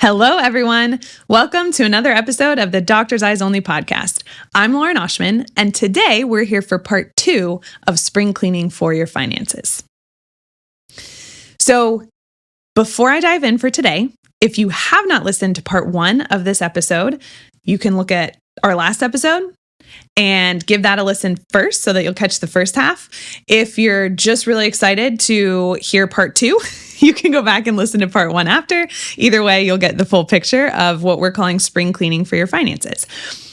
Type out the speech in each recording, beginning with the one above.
Hello, everyone. Welcome to another episode of the Doctor's Eyes Only podcast. I'm Lauren Oschman, and today we're here for part 2 of spring cleaning for your finances. So before I dive in for today, if you have not listened to part 1 of this episode, you can look at our last episode and give that a listen first so that you'll catch the first half. If you're just really excited to hear part 2, you can go back and listen to part 1 after. Either way, you'll get the full picture of what we're calling spring cleaning for your finances.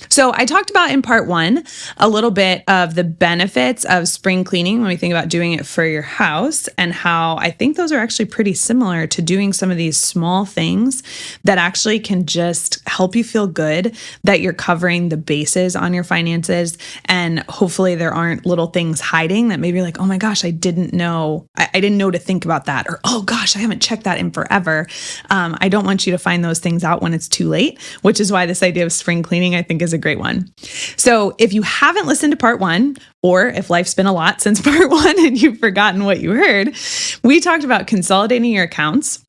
So I talked about in part 1 a little bit of the benefits of spring cleaning when we think about doing it for your house, and how I think those are actually pretty similar to doing some of these small things that actually can just help you feel good that you're covering the bases on your finances. And hopefully there aren't little things hiding that maybe you're like, oh my gosh, I didn't know to think about that. Or, oh gosh, I haven't checked that in forever. I don't want you to find those things out when it's too late, which is why this idea of spring cleaning, I think, is a great one. So if you haven't listened to part 1, or if life's been a lot since part 1 and you've forgotten what you heard, we talked about consolidating your accounts.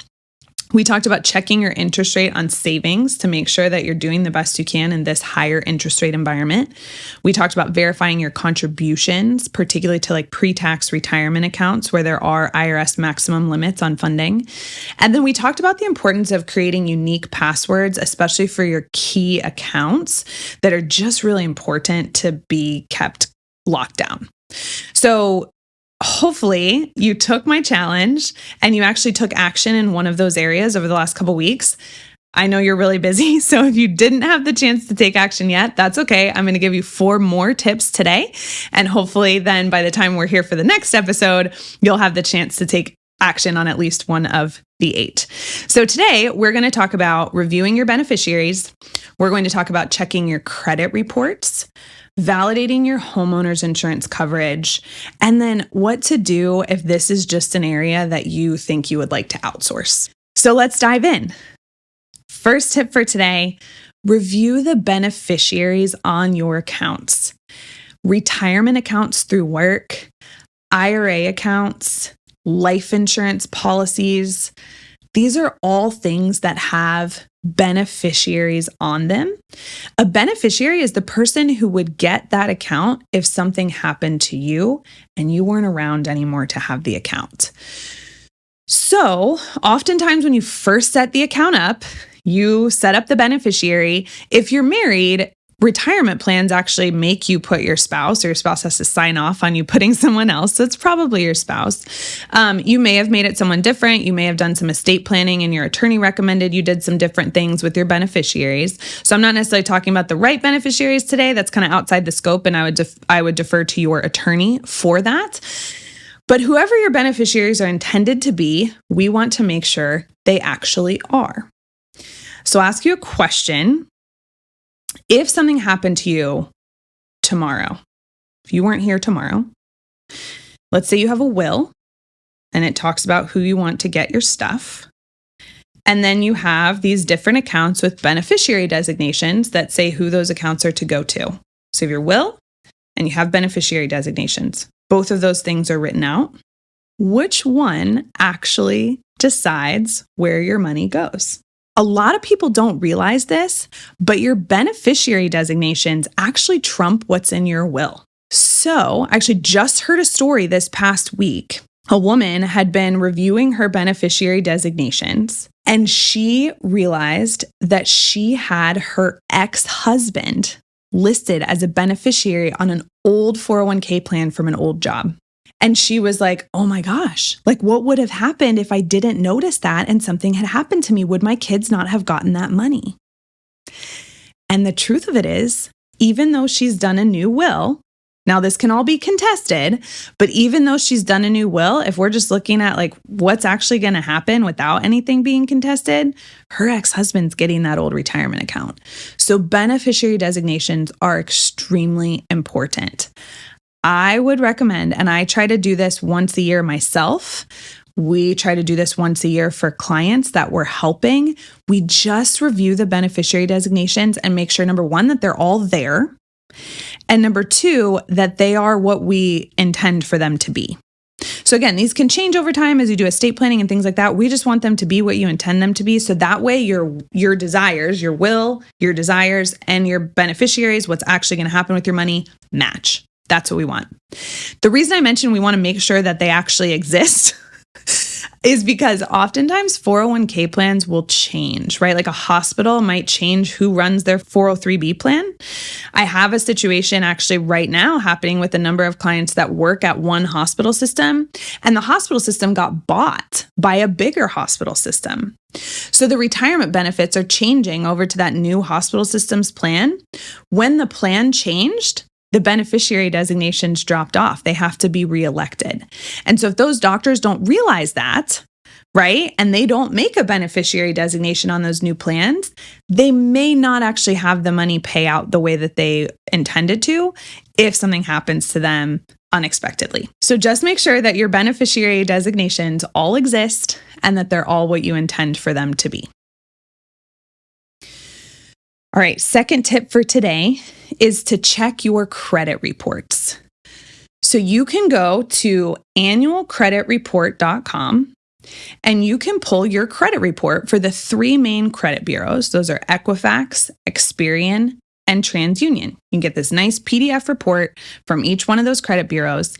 We talked about checking your interest rate on savings to make sure that you're doing the best you can in this higher interest rate environment. We talked about verifying your contributions, particularly to like pre-tax retirement accounts where there are IRS maximum limits on funding. And then we talked about the importance of creating unique passwords, especially for your key accounts that are just really important to be kept locked down. So hopefully you took my challenge and you actually took action in one of those areas over the last couple weeks. I know you're really busy, so if you didn't have the chance to take action yet, that's okay. I'm going to give you 4 more tips today. And hopefully then by the time we're here for the next episode, you'll have the chance to take action on at least one of the 8. So today we're going to talk about reviewing your beneficiaries. We're going to talk about checking your credit reports, validating your homeowner's insurance coverage, and then what to do if this is just an area that you think you would like to outsource. So let's dive in. First tip for today, review the beneficiaries on your accounts. Retirement accounts through work, IRA accounts, life insurance policies. These are all things that have beneficiaries on them. A beneficiary is the person who would get that account if something happened to you and you weren't around anymore to have the account. So oftentimes when you first set the account up, you set up the beneficiary. If you're married, retirement plans actually make you put your spouse, or your spouse has to sign off on you putting someone else. So it's probably your spouse. You may have made it someone different. You may have done some estate planning and your attorney recommended you did some different things with your beneficiaries. So I'm not necessarily talking about the right beneficiaries today. That's kind of outside the scope, and I would defer to your attorney for that. But whoever your beneficiaries are intended to be, we want to make sure they actually are. So I'll ask you a question. If something happened to you tomorrow, if you weren't here tomorrow, let's say you have a will and it talks about who you want to get your stuff. And then you have these different accounts with beneficiary designations that say who those accounts are to go to. So you have your will and you have beneficiary designations. Both of those things are written out. Which one actually decides where your money goes? A lot of people don't realize this, but your beneficiary designations actually trump what's in your will. So I actually just heard a story this past week. A woman had been reviewing her beneficiary designations, and she realized that she had her ex-husband listed as a beneficiary on an old 401k plan from an old job. And she was like, oh my gosh, like what would have happened if I didn't notice that and something had happened to me? Would my kids not have gotten that money? And the truth of it is, even though she's done a new will, now this can all be contested, but even though she's done a new will, if we're just looking at like what's actually going to happen without anything being contested, her ex-husband's getting that old retirement account. So beneficiary designations are extremely important. I would recommend, and I try to do this once a year myself. We try to do this once a year for clients that we're helping. We just review the beneficiary designations and make sure, number 1, that they're all there. And number 2, that they are what we intend for them to be. So again, these can change over time as you do estate planning and things like that. We just want them to be what you intend them to be. So that way your desires, your will, your desires, and your beneficiaries, what's actually going to happen with your money, match. That's what we want. The reason I mentioned we want to make sure that they actually exist is because oftentimes 401k plans will change, right? Like a hospital might change who runs their 403b plan. I have a situation actually right now happening with a number of clients that work at one hospital system, and the hospital system got bought by a bigger hospital system. So the retirement benefits are changing over to that new hospital system's plan. When the plan changed, the beneficiary designations dropped off. They have to be reelected. And so if those doctors don't realize that, right, and they don't make a beneficiary designation on those new plans, they may not actually have the money pay out the way that they intended to if something happens to them unexpectedly. So just make sure that your beneficiary designations all exist and that they're all what you intend for them to be. All right, second tip for today is to check your credit reports. So you can go to annualcreditreport.com and you can pull your credit report for the three main credit bureaus. Those are Equifax, Experian, and TransUnion. You can get this nice PDF report from each one of those credit bureaus,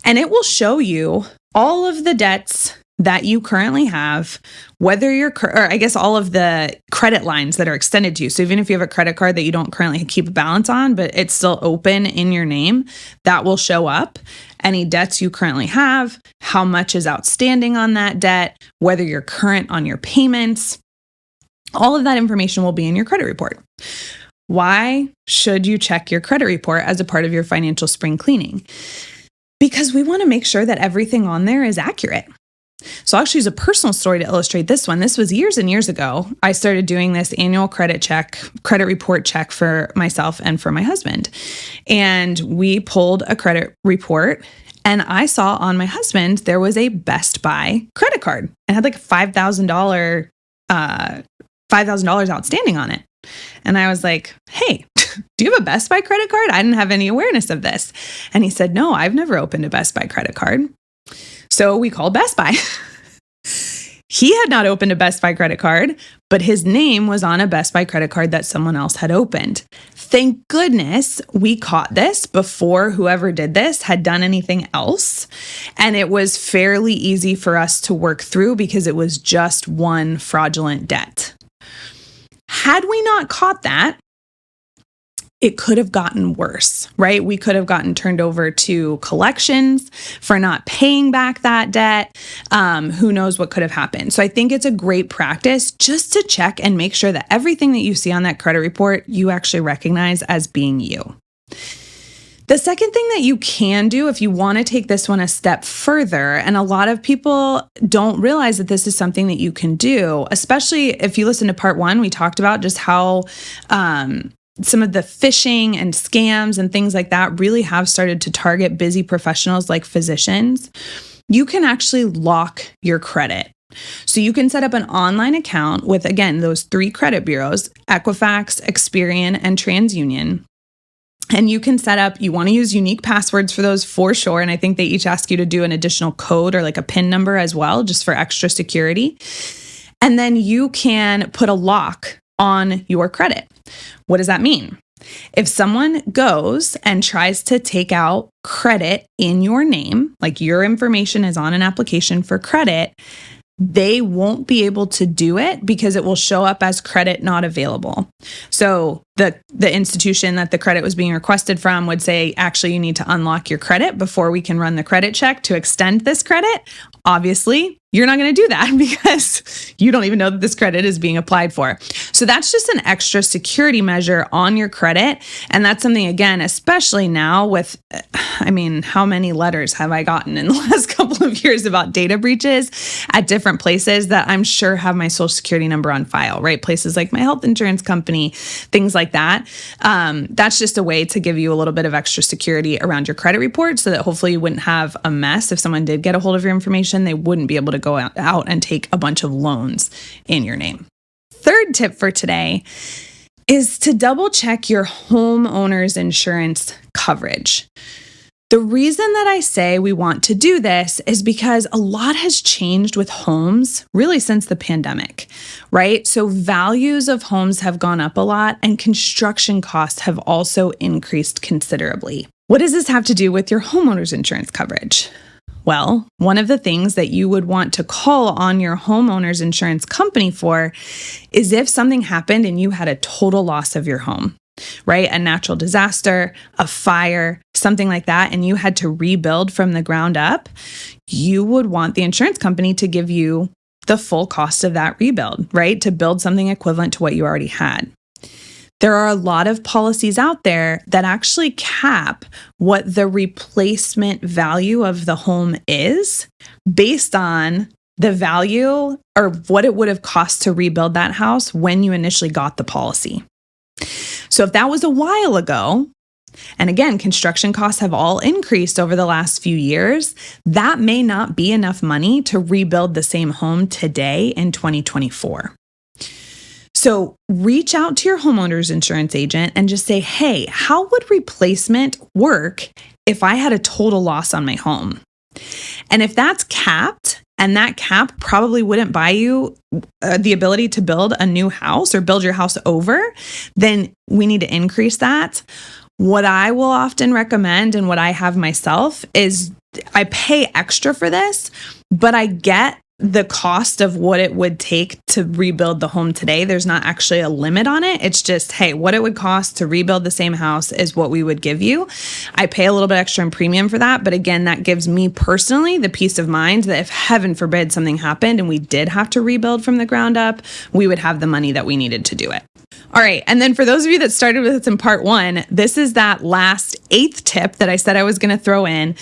and it will show you all of the debts that you currently have, whether all of the credit lines that are extended to you. So even if you have a credit card that you don't currently keep a balance on, but it's still open in your name, that will show up. Any debts you currently have, how much is outstanding on that debt, whether you're current on your payments, all of that information will be in your credit report. Why should you check your credit report as a part of your financial spring cleaning? Because we want to make sure that everything on there is accurate. So I'll actually use a personal story to illustrate this one. This was years and years ago. I started doing this annual credit report check for myself and for my husband. And we pulled a credit report, and I saw on my husband, there was a Best Buy credit card and had like $5,000 outstanding on it. And I was like, hey, do you have a Best Buy credit card? I didn't have any awareness of this. And he said, no, I've never opened a Best Buy credit card. So we called Best Buy. He had not opened a Best Buy credit card, but his name was on a Best Buy credit card that someone else had opened. Thank goodness we caught this before whoever did this had done anything else. And it was fairly easy for us to work through because it was just one fraudulent debt. Had we not caught that, it could have gotten worse, right? We could have gotten turned over to collections for not paying back that debt. Who knows what could have happened? So I think it's a great practice just to check and make sure that everything that you see on that credit report, you actually recognize as being you. The second thing that you can do if you want to take this one a step further, and a lot of people don't realize that this is something that you can do, especially if you listen to part one, we talked about just how some of the phishing and scams and things like that really have started to target busy professionals like physicians. You can actually lock your credit. So you can set up an online account with, again, those three credit bureaus, Equifax, Experian, and TransUnion. And you can set up, you want to use unique passwords for those for sure. And I think they each ask you to do an additional code or like a PIN number as well, just for extra security. And then you can put a lock on your credit. What does that mean? If someone goes and tries to take out credit in your name, like your information is on an application for credit, they won't be able to do it because it will show up as credit not available. So the institution that the credit was being requested from would say, actually, you need to unlock your credit before we can run the credit check to extend this credit. Obviously, you're not going to do that because you don't even know that this credit is being applied for. So that's just an extra security measure on your credit. And that's something, again, especially now with, how many letters have I gotten in the last couple of years about data breaches at different places that I'm sure have my social security number on file, right? Places like my health insurance company, things like that. That's just a way to give you a little bit of extra security around your credit report so that hopefully you wouldn't have a mess. If someone did get a hold of your information, they wouldn't be able to go out and take a bunch of loans in your name. Third tip for today is to double check your homeowner's insurance coverage. The reason that I say we want to do this is because a lot has changed with homes really since the pandemic, right? So values of homes have gone up a lot and construction costs have also increased considerably. What does this have to do with your homeowner's insurance coverage? Well, one of the things that you would want to call on your homeowner's insurance company for is if something happened and you had a total loss of your home, right? A natural disaster, a fire, something like that, and you had to rebuild from the ground up, you would want the insurance company to give you the full cost of that rebuild, right? To build something equivalent to what you already had. There are a lot of policies out there that actually cap what the replacement value of the home is based on the value or what it would have cost to rebuild that house when you initially got the policy. So if that was a while ago, and again, construction costs have all increased over the last few years, that may not be enough money to rebuild the same home today in 2024. So reach out to your homeowner's insurance agent and just say, hey, how would replacement work if I had a total loss on my home? And if that's capped, and that cap probably wouldn't buy you the ability to build a new house or build your house over, then we need to increase that. What I will often recommend and what I have myself is I pay extra for this, but I get the cost of what it would take to rebuild the home today. There's not actually a limit on it. It's just, hey, what it would cost to rebuild the same house is what we would give you. I pay a little bit extra in premium for that. But again, that gives me personally the peace of mind that if heaven forbid something happened and we did have to rebuild from the ground up, we would have the money that we needed to do it. All right. And then for those of you that started with us in part 1, this is that last 8th tip that I said I was going to throw in.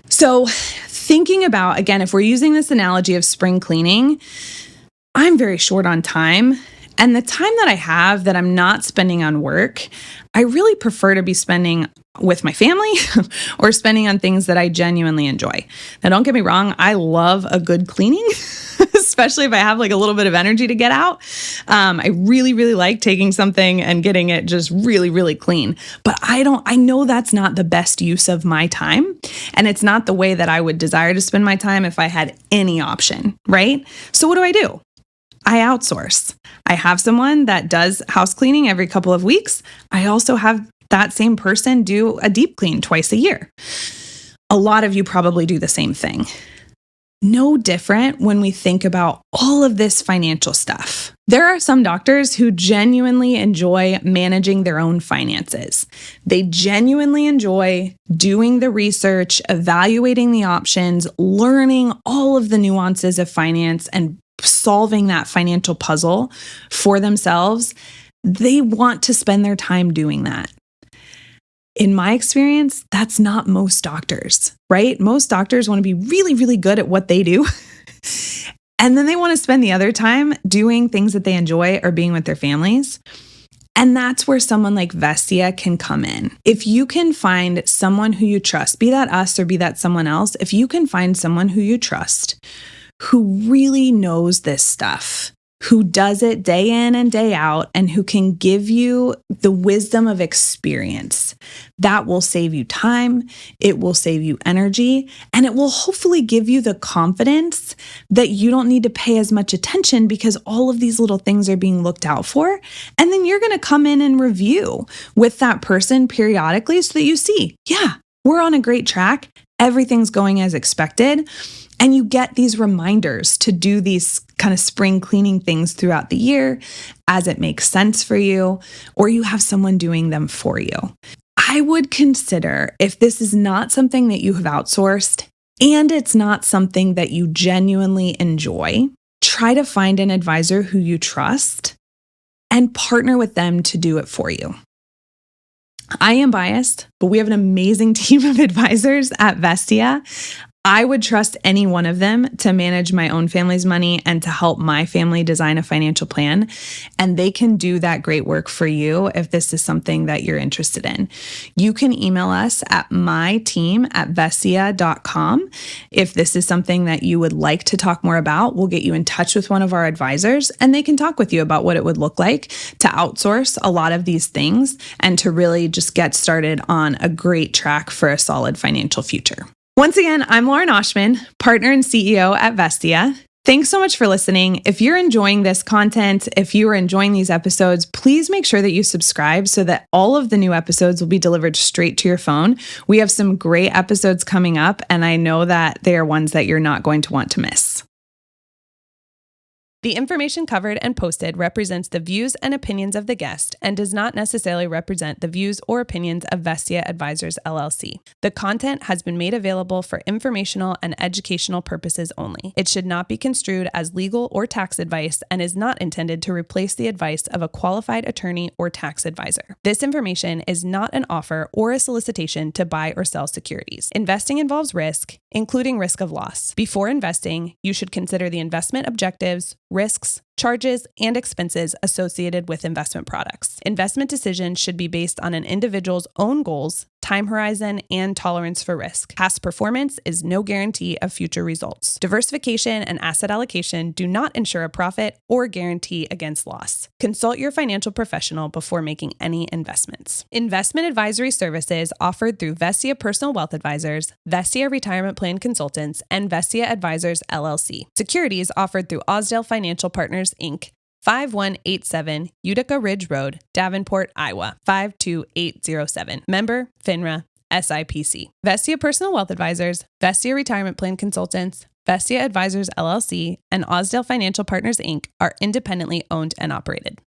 So thinking about, again, if we're using this analogy of spring cleaning, I'm very short on time. And the time that I have that I'm not spending on work, I really prefer to be spending with my family or spending on things that I genuinely enjoy. Now, don't get me wrong. I love a good cleaning, especially if I have like a little bit of energy to get out. I really, really like taking something and getting it just really, really clean. But I know that's not the best use of my time. And it's not the way that I would desire to spend my time if I had any option, right? So what do? I outsource. I have someone that does house cleaning every couple of weeks. I also have that same person do a deep clean twice a year. A lot of you probably do the same thing. No different when we think about all of this financial stuff. There are some doctors who genuinely enjoy managing their own finances. They genuinely enjoy doing the research, evaluating the options, learning all of the nuances of finance and solving that financial puzzle for themselves. They want to spend their time doing that. In my experience, that's not most doctors, right? Most doctors want to be really, really good at what they do. And then they want to spend the other time doing things that they enjoy or being with their families. And that's where someone like Vestia can come in. If you can find someone who you trust, be that us or be that someone else, if you can find someone who you trust, who really knows this stuff, who does it day in and day out, and who can give you the wisdom of experience, that will save you time, it will save you energy, and it will hopefully give you the confidence that you don't need to pay as much attention because all of these little things are being looked out for. And then you're going to come in and review with that person periodically so that you see, yeah, we're on a great track. Everything's going as expected. And you get these reminders to do these kind of spring cleaning things throughout the year as it makes sense for you, or you have someone doing them for you. I would consider, if this is not something that you have outsourced and it's not something that you genuinely enjoy, try to find an advisor who you trust and partner with them to do it for you. I am biased, but we have an amazing team of advisors at Vestia. I would trust any one of them to manage my own family's money and to help my family design a financial plan. And they can do that great work for you if this is something that you're interested in. You can email us at myteam@vestia.com. If this is something that you would like to talk more about, we'll get you in touch with one of our advisors and they can talk with you about what it would look like to outsource a lot of these things and to really just get started on a great track for a solid financial future. Once again, I'm Lauren Oschman, partner and CEO at Vestia. Thanks so much for listening. If you're enjoying this content, if you are enjoying these episodes, please make sure that you subscribe so that all of the new episodes will be delivered straight to your phone. We have some great episodes coming up, and I know that they are ones that you're not going to want to miss. The information covered and posted represents the views and opinions of the guest and does not necessarily represent the views or opinions of Vestia Advisors, LLC. The content has been made available for informational and educational purposes only. It should not be construed as legal or tax advice and is not intended to replace the advice of a qualified attorney or tax advisor. This information is not an offer or a solicitation to buy or sell securities. Investing involves risk, including risk of loss. Before investing, you should consider the investment objectives, risks, charges, and expenses associated with investment products. Investment decisions should be based on an individual's own goals, time horizon, and tolerance for risk. Past performance is no guarantee of future results. Diversification and asset allocation do not ensure a profit or guarantee against loss. Consult your financial professional before making any investments. Investment advisory services offered through Vestia Personal Wealth Advisors, Vestia Retirement Plan Consultants, and Vestia Advisors, LLC. Securities offered through Osdale Financial Partners, Inc., 5187 Utica Ridge Road, Davenport, Iowa, 52807. Member, FINRA, SIPC. Vestia Personal Wealth Advisors, Vestia Retirement Plan Consultants, Vestia Advisors, LLC, and Osdale Financial Partners, Inc. are independently owned and operated.